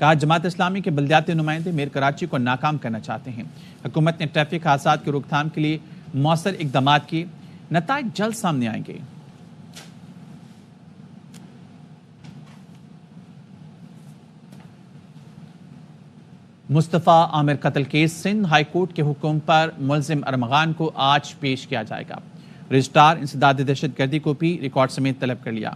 کہا جماعت اسلامی کے بلدیاتی نمائندے میر کراچی کو ناکام کرنا چاہتے ہیں. حکومت نے ٹریفک حادثات کی روک تھام کے لیے مؤثر اقدامات کیے، نتائج جلد سامنے آئیں گے. مصطفیٰ عامر قتل کیس سندھ ہائی کورٹ کے حکم پر ملزم ارمغان کو آج پیش کیا جائے گا. رجسٹرار انسداد دہشت گردی کو بھی ریکارڈ سمیت طلب کر لیا.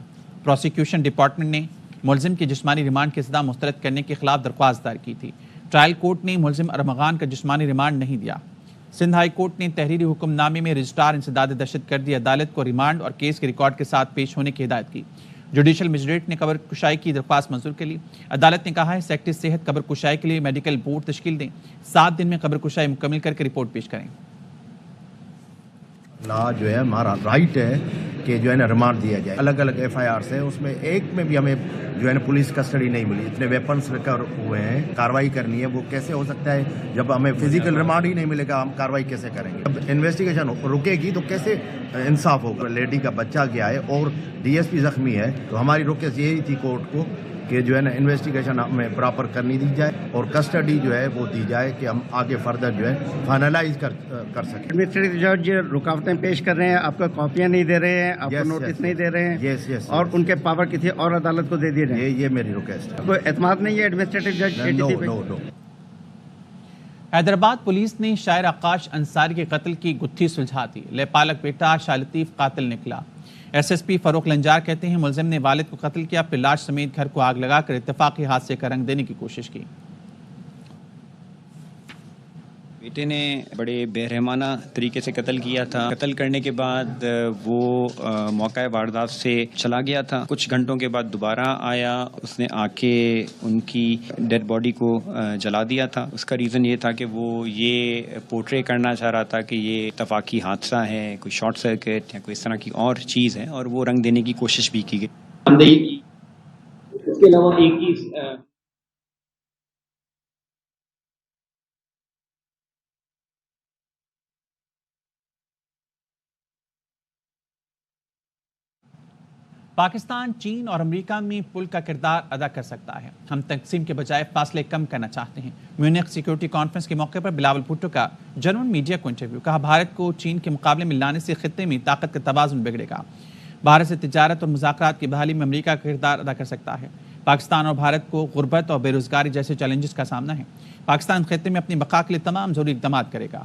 پروسیکیوشن ڈپارٹمنٹ نے ملزم کی جسمانی ریمانڈ کی سزا مسترد کرنے کے خلاف درخواست دائر کی تھی. ٹرائل کورٹ نے ملزم ارمغان کا جسمانی ریمانڈ نہیں دیا. سندھ ہائی کورٹ نے تحریری حکم نامے میں رجسٹرار انسداد دہشت گردی عدالت کو ریمانڈ اور کیس کے ریکارڈ کے ساتھ پیش ہونے کی ہدایت کی. جوڈیشل مجسٹریٹ نے قبر کشائی کی درخواست منظور کر لی. عدالت نے کہا ہے سیکٹری صحت قبر کشائی کے لیے میڈیکل بورڈ تشکیل دیں. 7 دن میں قبر کشائی مکمل کر کے رپورٹ پیش کریں. لا جو ہے ہمارا رائٹ ہے کہ جو ہے نا ریمانڈ دیا جائے. الگ الگ ایف آئی آرس ہیں، اس میں ایک میں بھی ہمیں جو ہے نا پولیس کسٹڈی نہیں ملی. اتنے ویپنس ریکور ہوئے ہیں، کاروائی کرنی ہے. وہ کیسے ہو سکتا ہے جب ہمیں فزیکل ریمانڈ ہی نہیں ملے گا؟ ہم کاروائی کیسے کریں گے؟ جب انویسٹیگیشن رکے گی تو کیسے انصاف ہوگا؟ لیڈی کا بچہ گیا ہے اور ڈی ایس پی زخمی ہے، تو ہماری ریکویسٹ یہی تھی کورٹ کو کہ جو ہے نا انویسٹیگیشن ہمیں پراپر کرنی دی جائے اور کسٹڈی جو ہے وہ دی جائے کہ ہم آگے فردر جو ہے فائنلائز کر سکیں. ایڈمنسٹریٹو جج رکاوٹیں پیش کر رہے ہیں، آپ کو کاپیاں نہیں دے رہے ہیں، آپ کو نوٹس نہیں دے رہے ہیں، اور ان کے پاور کسی اور عدالت کو دے دی رہے ہیں. یہ میری ریکویسٹ ہے. کوئی اعتماد نہیں ہے ایڈمنسٹریٹو جج ATC پہ؟ نو. حیدرآباد پولیس نے شاعر آکاش انصاری کے قتل کی گتھی سلجھا دی. لیپالک بیٹا شاہ لطیف قاتل نکلا. ایس ایس پی فاروق لنجار کہتے ہیں ملزم نے والد کو قتل کیا، پھر لاش سمیت گھر کو آگ لگا کر اتفاقی حادثے کا رنگ دینے کی کوشش کی. بیٹے نے بڑے بے رحمانہ طریقے سے قتل کیا تھا. قتل کرنے کے بعد وہ موقع واردات سے چلا گیا تھا. کچھ گھنٹوں کے بعد دوبارہ آیا، اس نے آ کے ان کی ڈیڈ باڈی کو جلا دیا تھا. اس کا ریزن یہ تھا کہ وہ یہ پورٹرے کرنا چاہ رہا تھا کہ یہ اتفاقی حادثہ ہے، کوئی شارٹ سرکٹ یا کوئی اس طرح کی اور چیز ہے، اور وہ رنگ دینے کی کوشش بھی کی گئی. اس کے علاوہ ایک چیز پاکستان چین اور امریکہ میں پل کا کردار ادا کر سکتا ہے. ہم تقسیم کے بجائے فاصلے کم کرنا چاہتے ہیں. میونخ سیکورٹی کانفرنس کے موقع پر بلاول بھٹو کا جرمن میڈیا کو انٹرویو. کہا بھارت کو چین کے مقابلے میں لانے سے خطے میں طاقت کا توازن بگڑے گا. بھارت سے تجارت اور مذاکرات کی بحالی میں امریکہ کا کردار ادا کر سکتا ہے. پاکستان اور بھارت کو غربت اور بے روزگاری جیسے چیلنجز کا سامنا ہے. پاکستان خطے میں اپنی بقا کے لیے تمام ضروری اقدامات کرے گا.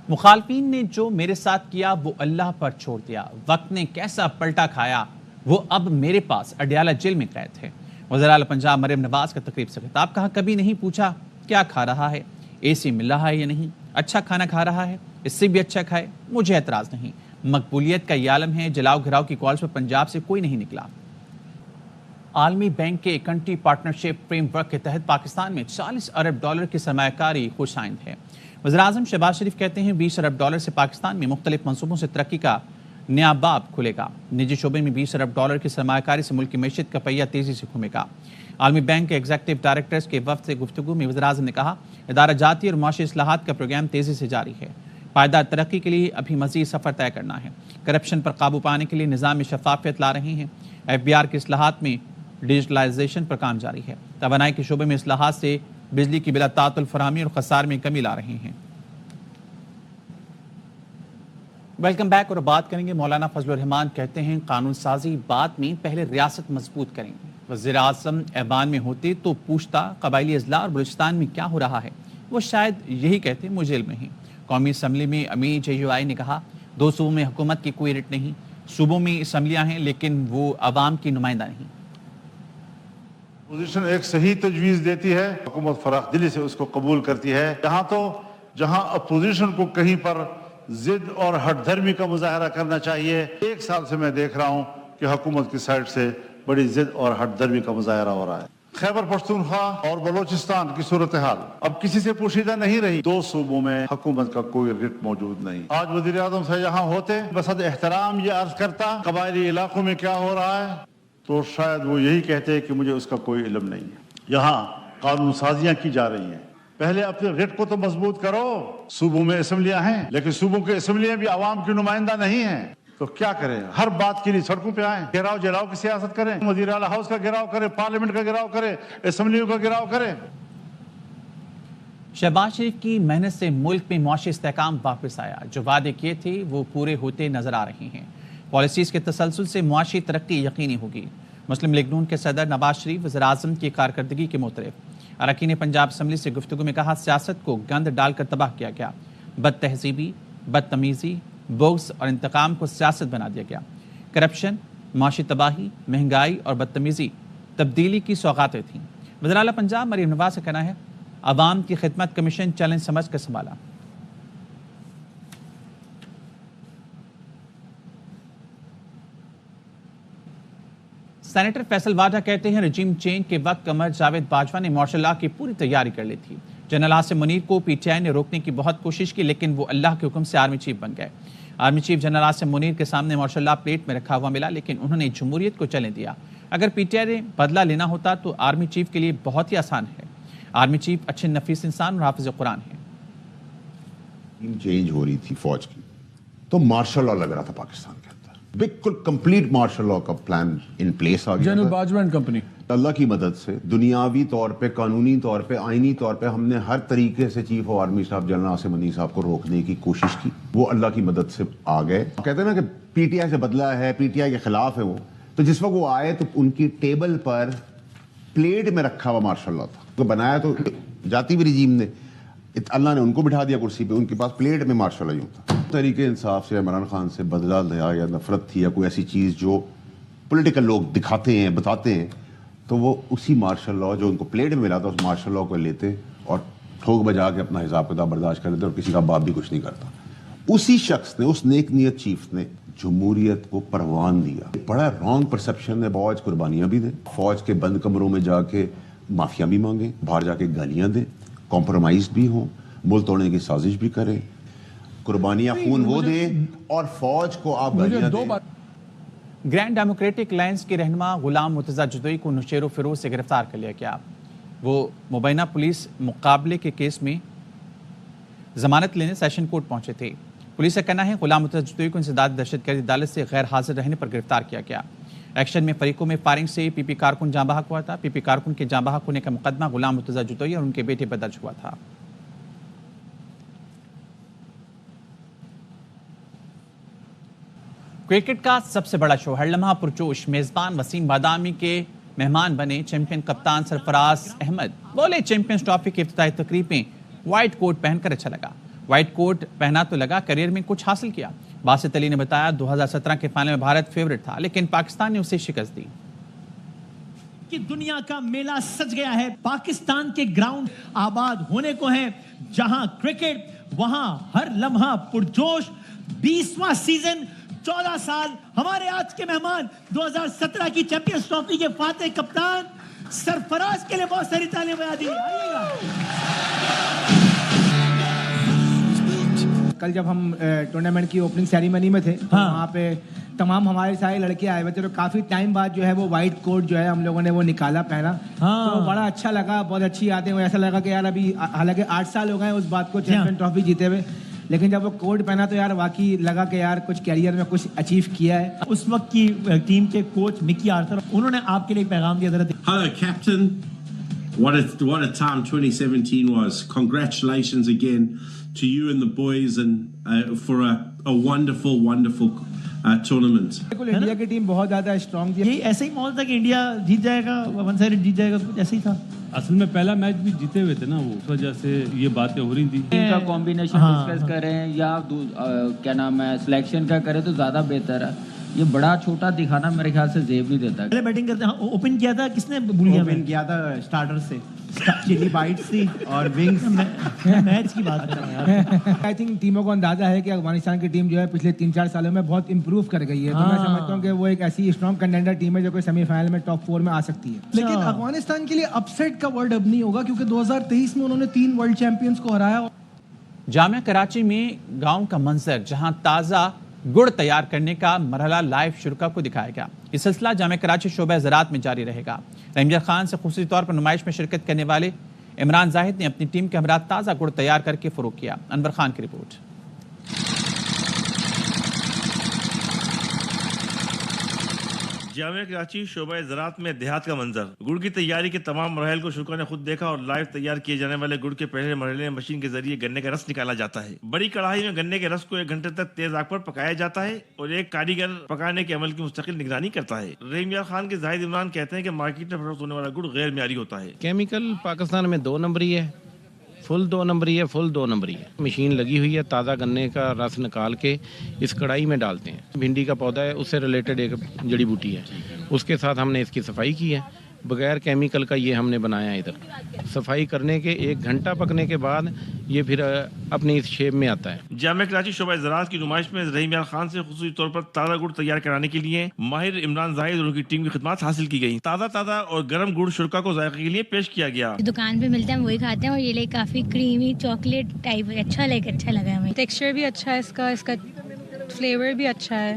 مخالفین نے جو میرے ساتھ کیا وہ اللہ پر چھوڑ دیا. وقت نے کیسا پلٹا کھایا، وہ اب میرے پاس اڈیالہ جیل میں قید ہے. وزیر اعلیٰ پنجاب مریم نواز کا تقریب سے خطاب. کہا کبھی نہیں پوچھا کیا کھا رہا ہے، اے سی مل رہا ہے یا نہیں، اچھا کھانا کھا رہا ہے، اس سے بھی اچھا کھائے، مجھے اعتراض نہیں. مقبولیت کا یہ عالم ہے. جلاؤ گھراؤ کی کالز پر پنجاب سے کوئی نہیں نکلا. عالمی بینک کے کنٹری پارٹنرشپ فریم ورک کے تحت پاکستان میں $40 ارب کی سرمایہ کاری خوش آئند ہے. وزیراعظم شہباز شریف کہتے ہیں $20 ارب سے پاکستان میں مختلف منصوبوں سے ترقی کا نیا باب کھلے گا. نجی شعبے میں $20 ارب کی سرمایہ کاری سے ملک کی معیشت کا پہیہ تیزی سے گھومے گا. عالمی بینک کے ایگزیکٹو ڈائریکٹرز کے وفد سے گفتگو میں وزیراعظم نے کہا ادارہ جاتی اور معاشی اصلاحات کا پروگرام تیزی سے جاری ہے. پائیدار ترقی کے لیے ابھی مزید سفر طے کرنا ہے. کرپشن پر قابو پانے کے لیے نظام میں شفافیت لا رہے ہیں. FBR کے اصلاحات میں ڈیجیٹلائزیشن پر کام جاری ہے. توانائی کے شعبے میں اصلاحات سے بجلی کی بلا تعطل فراہمی اور خسار میں کمی لا رہے ہیں. Welcome back. اور بات کریں گے مولانا فضل الرحمان کہتے ہیں قانون سازی بعد میں پہلے ریاست مضبوط کریں. وزیر اعظم ایوان میں ہوتے تو پوچھتا قبائلی اضلاع اور بلوچستان میں کیا ہو رہا ہے. وہ شاید یہی کہتے مجھے علم نہیں. قومی اسمبلی میں امیر JUI نے کہا 2 صوبوں میں حکومت کی کوئی رٹ نہیں. صوبوں میں اسمبلیاں ہیں لیکن وہ عوام کی نمائندہ نہیں. اپوزیشن ایک صحیح تجویز دیتی ہے، حکومت فراخ دلی سے اس کو قبول کرتی ہے. جہاں اپوزیشن کو کہیں پر ضد اور ہٹ دھرمی کا مظاہرہ کرنا چاہیے، 1 سال سے میں دیکھ رہا ہوں کہ حکومت کی سائٹ سے بڑی ضد اور ہٹ دھرمی کا مظاہرہ ہو رہا ہے. خیبر پختونخوا اور بلوچستان کی صورتحال اب کسی سے پوشیدہ نہیں رہی. 2 صوبوں میں حکومت کا کوئی رٹ موجود نہیں. آج وزیر اعظم سے یہاں ہوتے بصد احترام یہ عرض کرتا قبائلی علاقوں میں کیا ہو رہا ہے، تو شاید وہ یہی کہتے کہ مجھے اس کا کوئی علم نہیں ہے. یہاں قانون سازیاں کی جا رہی ہیں. پہلے اپنے رٹ کو تو مضبوط کرو. صوبوں میں اسمبلیاں ہیں لیکن صوبوں کے اسمبلیاں بھی عوام کی نمائندہ نہیں ہیں. تو کیا کریں؟ ہر بات کے لیے سڑکوں پہ آئیں، گھیراؤ جلاؤ کی سیاست کریں، وزیر اعلیٰ ہاؤس کا گھیراؤ کریں، پارلیمنٹ کا گھیراؤ کریں، اسمبلیوں کا گھیراؤ کریں۔ شہباز شریف کی محنت سے ملک میں معاشی استحکام واپس آیا، جو وعدے کیے تھے وہ پورے ہوتے نظر آ رہے ہیں۔ پالیسیز کے تسلسل سے معاشی ترقی یقینی ہوگی۔ مسلم لیگ نون کے صدر نواز شریف وزیر اعظم کی کارکردگی کے معترف۔ اراکین پنجاب اسمبلی سے گفتگو میں کہا، سیاست کو گند ڈال کر تباہ کیا گیا، بد تہذیبی، بدتمیزی، بغض اور انتقام کو سیاست بنا دیا گیا۔ کرپشن، معاشی تباہی، مہنگائی اور بدتمیزی تبدیلی کی سوغاتیں تھیں۔ وزیر اعلیٰ پنجاب مریم نواز کا کہنا ہے، عوام کی خدمت کمیشن چیلنج سمجھ کر سنبھالا۔ سینیٹر فیصل واڈا کہتے ہیں، رجیم چینج کے وقت قمر جاوید باجوہ نے مارشل لا کی پوری تیاری کر لی تھی۔ جنرل عاصم منیر کو پی ٹی آئی نے روکنے کی بہت کوشش کی، لیکن وہ اللہ کے حکم سے آرمی چیف بن گئے۔ Army chief general Asim Munir کے سامنے مارشل لا پلیٹ میں رکھا ہوا ملا، لیکن انہوں نے جمہوریت کو چلنے دیا۔ اگر پی ٹی آئی نے بدلہ لینا ہوتا تو آرمی چیف کے لیے بہت ہی آسان ہے۔ آرمی چیف اچھے نفیس انسان اور حافظ قرآن ہیں۔ چینج ہو رہی تھی فوج کی تو مارشل لا لگ رہا تھا پاکستان کے اندر، بالکل کمپلیٹ مارشل لا کا پلان ان پلیس آ گیا۔ جنرل باجوہ اینڈ کمپنی اللہ کی مدد سے دنیاوی طور پہ، قانونی طور پہ، آئینی طور پہ ہم نے ہر طریقے سے چیف آف آرمی صاحب جنرل عاصم منیر صاحب کو روکنے کی کوشش کی، وہ اللہ کی مدد سے آ گئے۔ کہتے ہیں نا کہ پی ٹی آئی سے بدلا ہے، پی ٹی آئی کے خلاف ہے وہ، تو جس وقت وہ آئے تو ان کی ٹیبل پر پلیٹ میں رکھا ہوا مارشل لا تھا، تو بنایا تو جاتی بھی رجیم نے، اللہ نے ان کو بٹھا دیا کرسی پہ، ان کے پاس پلیٹ میں مارشل لا یوں تھا۔ طریقے انصاف سے عمران خان سے بدلہ لیا یا نفرت تھی یا کوئی ایسی چیز جو پولیٹیکل لوگ دکھاتے ہیں، بتاتے ہیں، تو وہ اسی مارشل لا جو ان کو پلیٹ میں ملا تھا اس مارشل لا کو لیتے اور ٹھوک بجا کے اپنا حساب کتاب برداشت کر لیتے، اور کسی کا باپ بھی کچھ نہیں کرتا۔ اسی شخص نے، اس نیک نیت چیف نے جمہوریت کو پروان دیا۔ بڑا رانگ پرسپشن ہے، فوج قربانیاں بھی دیں، فوج کے بند کمروں میں جا کے معافیا بھی مانگیں، باہر جا کے گالیاں دیں، کمپرومائز بھی ہوں، ملک توڑنے کی سازش بھی کریں، قربانیاں خون وہ دیں اور فوج کو آپ گالیاں دیں۔ گرینڈ ڈیموکریٹک الائنس کے رہنما غلام مرتضیٰ جدوئی کو نشیر و فروز سے گرفتار کر لیا گیا۔ وہ مبینہ پولیس مقابلے کے کیس میں ضمانت لینے سیشن کورٹ پہنچے تھے۔ پولیس کا کہنا ہے غلام مرتضیٰ جدوئی کو انسداد دہشت گردی عدالت سے غیر حاضر رہنے پر گرفتار کیا گیا۔ ایکشن میں فریقوں میں فائرنگ سے پی پی کارکن جاں بحق ہوا تھا۔ پی پی کارکن کے جاں بحق ہونے کا مقدمہ غلام مرتضیٰ جدوئی اور ان کے بیٹے پر درج ہوا تھا۔ کرکٹ کا سب سے بڑا شو ہر لمحہ پرجوش، میزبان وسیم بادامی کے مہمان بنے چیمپئن کپتان سرفراز احمد۔ بولے، چیمپئنز ٹرافی کی افتتاحی تقریب میں وائٹ کوٹ پہن کر اچھا لگا۔ وائٹ کوٹ پہنا تو لگا کیریئر میں کچھ حاصل کیا۔ باسط علی نے بتایا 2017 کے فائنل میں بھارت فیورٹ تھا، لیکن پاکستان نے اسے شکست دی۔ کہ دنیا کا میلہ سج گیا ہے، پاکستان کے گراؤنڈ آباد ہونے کو ہیں، جہاں کرکٹ وہاں ہر لمحہ پرجوش۔ 20واں سیزن، 14 سال۔ ہمارے آج کے مہمان 2017 کی چیمپئنز ٹرافی کے فاتح کپتان سرفراز کے لیے بہت ساری تالیاں بجا دی۔ آئیے گا۔ کل جب ہم ٹورنامنٹ کی اوپننگ سیریمنی میں تھے تو وہاں پہ تمام ہمارے سارے لڑکے آئے ہوئے تھے، تو کافی ٹائم بعد جو ہے وہ وائٹ کوٹ جو ہے ہم لوگوں نے وہ نکالا، پہنا، تو بڑا اچھا لگا، بہت اچھی یادیں ہوئی۔ ایسا لگا کہ یار ابھی حالانکہ 8 سال ہو گئے اس بات کو چیمپئن ٹرافی جیتے ہوئے، لیکن جب وہ کوٹ پہنا تو یار واقعی لگا کہ یار کچھ کیریئر میں کچھ اچیو کیا ہے۔ اس وقت کی ٹیم کے کوچ مکی آرتھر، انہوں نے آپ کے لیے پیغام دیا ذرا۔ Hello captain, what a time 2017 was. Congratulations again to you and the boys and for a wonderful tournament. India کی ٹیم بہت زیادہ اسٹرانگ تھی۔ یہ ایسا ہی ماحول تھا کہ انڈیا جیت جائے گا، ون سائڈ جیت جائے گا، کچھ ایسا ہی تھا۔ اصل میں پہلا میچ بھی جیتے ہوئے تھے نا، وہ اس وجہ سے یہ باتیں ہو رہی تھی۔ ان کا کمبینیشن ڈسکس کریں یا کیا نام ہے سلیکشن کا کریں تو زیادہ بہتر ہے۔ یہ بڑا چھوٹا دکھانا میرے خیال سے زیب نہیں دیتا۔ پہلے بیٹنگ کرتے ہیں، اوپن کیا تھا کس نے؟ بھول گیا، اوپن کیا تھا سٹارٹر سے، چلی بائٹس تھی اور ونگز۔ میچ کی بات کر رہے ہیں۔ آئی تھنک ٹیموں کو اندازہ ہے کہ افغانستان کی ٹیم جو ہے پچھلے 3-4 سالوں میں بہت امپروو کر گئی ہے، تو میں سمجھتا ہوں کہ وہ ایک ایسی اسٹرانگ کنٹینڈر ٹیم ہے جو کہ سیمی فائنل میں ٹاپ 4 میں آ سکتی ہے۔ لیکن افغانستان کے لیے اپ سیٹ کا ورڈ اب نہیں ہوگا، کیونکہ 2023 میں انہوں نے 3 ورلڈ چیمپئنز کو ہرایا۔ جامعہ کراچی میں گاؤں کا منظر، جہاں تازہ گڑ تیار کرنے کا مرحلہ لائیو شرکا کو دکھایا گیا۔ یہ سلسلہ جامعہ کراچی شعبہ زراعت میں جاری رہے گا۔ رحیم خان سے خصوصی طور پر نمائش میں شرکت کرنے والے عمران زاہد نے اپنی ٹیم کے ہمراہ تازہ گڑ تیار کر کے فروغ کیا۔ انور خان کی رپورٹ۔ جامعہ کراچی شعبہ زراعت میں دیہات کا منظر. گڑ کی تیاری کے تمام مراحل کو شرکا نے خود دیکھا اور لائیو تیار کیے جانے والے گڑ کے پہلے مرحلے میں مشین کے ذریعے گنے کا رس نکالا جاتا ہے. بڑی کڑھائی میں گنے کے رس کو 1 گھنٹے تک تیز آگ پر پکایا جاتا ہے اور ایک کاریگر پکانے کے عمل کی مستقل نگرانی کرتا ہے. رحیم یار خان کے زاہد عمران کہتے ہیں کہ مارکیٹ میں فروخت ہونے والا گڑ غیر معیاری ہوتا ہے. کیمیکل پاکستان میں 2 نمبری ہے, فل 2 نمبری ہے, فل 2 نمبری ہے. مشین لگی ہوئی ہے, تازہ گنے کا رس نکال کے اس کڑھائی میں ڈالتے ہیں. بھنڈی کا پودا ہے, اس سے ریلیٹڈ ایک جڑی بوٹی ہے, اس کے ساتھ ہم نے اس کی صفائی کی ہے. بغیر کیمیکل کا یہ ہم نے بنایا. ادھر صفائی کرنے کے 1 گھنٹہ پکنے کے بعد یہ پھر اپنی اس شیپ میں آتا ہے. جامعہ کراچی شعبہ زراعت کی نمائش میں رحیم یار خان سے خصوصی طور پر تازہ گڑ تیار کرانے کے لیے ماہر عمران زاہد اور ان کی ٹیم کی خدمات حاصل کی گئی. تازہ اور گرم گڑ شرکا کو ذائقے کے لیے پیش کیا گیا. دکان پہ ملتا ہے وہی کھاتے ہیں اور یہ کافی کریمی چاکلیٹ ٹائپ اچھا لگا ہمیں. ٹیکسچر بھی اچھا ہے, اس کا فلیور بھی اچھا ہے,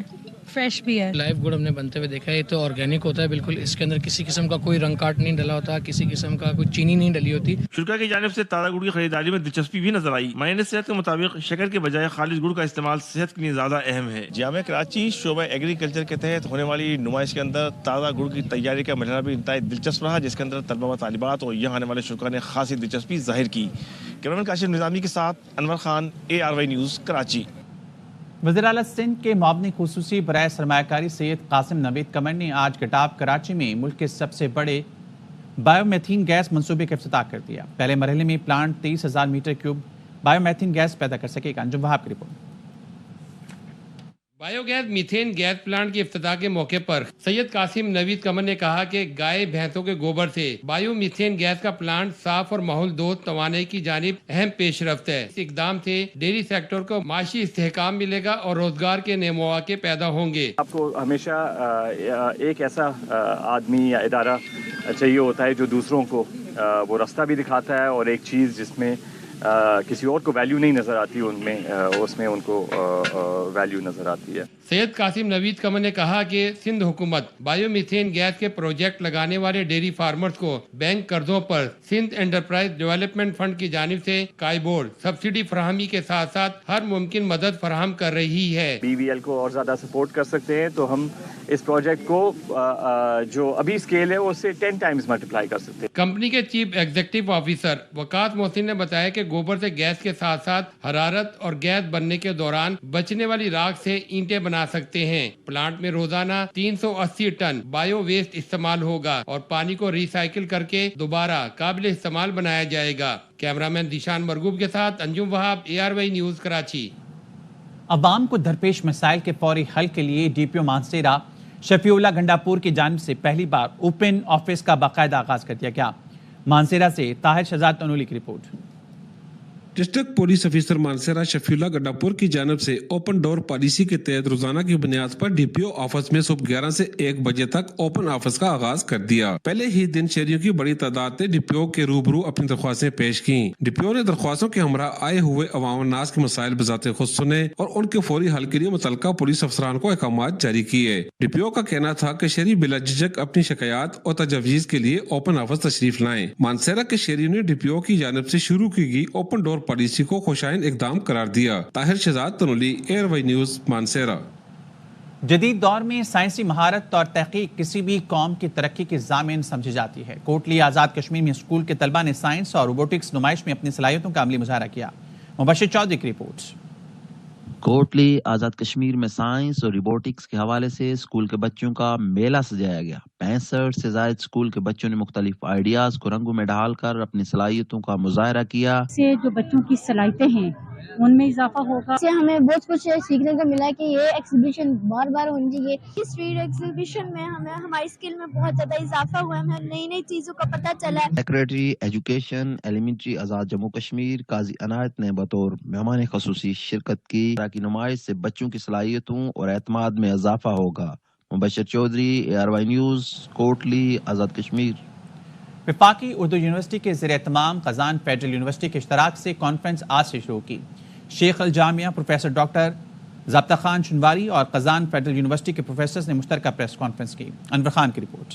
فریش بھی ہے. لائیو گڑ ہم نے بنتے ہوئے دیکھا ہے, یہ تو آرگینک ہوتا ہے بالکل. اس کے اندر کسی قسم کا کوئی رنگ کاٹ نہیں ڈلا ہوتا, کسی قسم کا کوئی چینی نہیں ڈلی ہوتی. شرکا کی جانب سے تازہ گڑ کی خریداری میں دلچسپی بھی نظر آئی. مائن صحت کے مطابق شکر کے بجائے خالص گڑ کا استعمال صحت کے لیے زیادہ اہم ہے. جامعہ کراچی شعبہ ایگریکلچر کے تحت ہونے والی نمائش کے اندر تازہ گڑ کی تیاری کا مرحلہ بھی انتہائی دلچسپ رہا, جس کے اندر طلبہ و طالبات اور یہاں آنے والے شرکا نے خاصی دلچسپی ظاہر کی. کیمرمین کاشف نظامی کے ساتھ انور خان, ARY نیوز, کراچی. وزیر اعلیٰ سندھ کے معاون خصوصی برائے سرمایہ کاری سید قاسم نوید قمر نے آج گٹاب کراچی میں ملک کے سب سے بڑے بایو میتھین گیس منصوبے کا افتتاح کر دیا. پہلے مرحلے میں plant 30,000 metre cube bio methane gas پیدا کر سکے گا. انجم وہاب کی رپورٹ. Bio gas methane gas plant کے افتتاح کے موقع پر سید قاسم نوید قمر نے کہا کہ گائے بھینسوں کے گوبر سے بایو میتھین گیس کا پلانٹ صاف اور ماحول دوست توانائی کی جانب اہم پیش رفت ہے. اس اقدام سے ڈیری سیکٹر کو معاشی استحکام ملے گا اور روزگار کے نئے مواقع پیدا ہوں گے. آپ کو ہمیشہ ایک ایسا آدمی یا ادارہ چاہیے ہوتا ہے جو دوسروں کو وہ راستہ بھی دکھاتا ہے, اور ایک چیز جس میں کسی اور کو ویلیو نہیں نظر آتی اس میں ان کو ویلیو نظر آتی ہے. سید قاسم نوید قمر نے کہا کہ سندھ حکومت بایو میتھین گیس کے پروجیکٹ لگانے والے ڈیری فارمرز کو بینک قرضوں پر سندھ انٹرپرائز ڈیولپمنٹ فنڈ کی جانب سے قائم بورڈ سبسڈی فراہمی کے ساتھ ساتھ ہر ممکن مدد فراہم کر رہی ہے. BVL کو اور زیادہ سپورٹ کر سکتے ہیں تو ہم اس پروجیکٹ کو جو ابھی اسکیل ہے اس سے 10 ٹائمز ملٹیپلائی کر سکتے ہیں. کمپنی کے چیف ایگزیکٹو آفیسر وقاص محسن نے بتایا کہ گوبر سے گیس کے ساتھ ساتھ حرارت اور گیس بننے کے دوران بچنے والی راکھ سے اینٹیں بنا سکتے ہیں. پلانٹ میں روزانہ 380 ٹن بایو ویسٹ استعمال ہوگا اور پانی کو ری سائیکل کر کے دوبارہ قابل استعمال بنایا جائے گا. کیمرامین دیشان مرغوب کے ساتھ انجم وہاب, ARY نیوز, کراچی. عوام کو درپیش مسائل کے فوری حل کے لیے DPO مانسیرا شفیع اللہ گنڈاپور کی جانب سے پہلی بار اوپن آفس کا باقاعدہ آغاز کر دیا گیا. مانسیرا سے طاہر شہزاد تنولی کی report. District police officer Mansehra Shafi Ullah Gandapur کی جانب سے اوپن ڈور پالیسی کے تحت روزانہ کی بنیاد پر DPO آفس میں صبح 11 سے 1 بجے تک اوپن آفس کا آغاز کر دیا. پہلے ہی دن شہریوں کی بڑی تعداد نے DPO کے روبرو اپنی درخواستیں پیش کی. DPO نے درخواستوں کے ہمراہ آئے ہوئے عوام الناس کے مسائل بذات خود سنے اور ان کے فوری حل کے لیے متعلقہ پولیس افسران کو احکامات جاری کیے. DPO کا کہنا تھا کہ شہری بلا جھجک اپنی شکایات اور تجاویز کے لیے اوپن آفس تشریف لائیں. مانسیرا کے شہریوں نے DPO کی جانب سے شروع کی گئی اوپن ڈور پالیسی کو خوشائن اقدام قرار دیا. Tahir Shahzad Tanoli, ARY news, Mansehra. جدید دور میں سائنسی مہارت اور تحقیق کسی بھی قوم کی ترقی کی ضامن سمجھی جاتی ہے. کوٹلی آزاد کشمیر میں اسکول کے طلبہ نے سائنس اور روبوٹکس نمائش میں اپنی صلاحیتوں کا عملی مظاہرہ کیا. مبشر چودھری کی رپورٹ. کوٹلی آزاد کشمیر میں سائنس اور روبوٹکس کے حوالے سے اسکول کے بچوں کا میلہ سجایا گیا. 65 سے زائد اسکول کے بچوں نے مختلف آئیڈیاز کو رنگوں میں ڈال کر اپنی صلاحیتوں کا مظاہرہ کیا. سے جو بچوں کی صلاحیتیں ہیں ان میں اضافہ ہوگا. سے ہمیں بہت کچھ سیکھنے کو ملا کہ یہ ایکزیبیشن بار بار ہونی چاہیے. اسٹریٹ ایگزیبیشن میں ہمیں ہماری اسکل میں بہت زیادہ اضافہ ہوا ہے, ہمیں نئی نئی چیزوں کا پتہ چلا. سیکریٹری ایجوکیشن ایلیمنٹری آزاد جموں کشمیر قاضی عنایت نے بطور مہمان خصوصی شرکت کی. کی نمائش سے بچوں کی صلاحیتوں اور اعتماد میں اضافہ ہوگا. مبشر چودھری, ARY نیوز, کوٹلی آزاد کشمیر. وفاقی اردو یونیورسٹی کے زیر اہتمام خزان فیڈرل یونیورسٹی کے اشتراک سے کانفرنس آج سے شروع کی. شیخ الجامعہ پروفیسر ڈاکٹر ضابطہ خان شنواری اور خزان فیڈرل یونیورسٹی کے پروفیسرز نے مشترکہ پریس کانفرنس کی. انور خان کی report.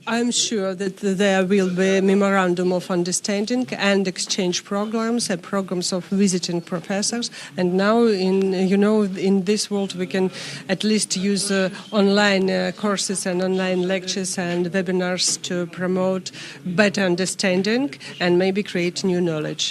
I'm sure that there will be a memorandum of understanding and exchange programs and programs of visiting professors. And now, in this world, we can at least use online courses and online lectures and webinars to promote better understanding and maybe create new knowledge.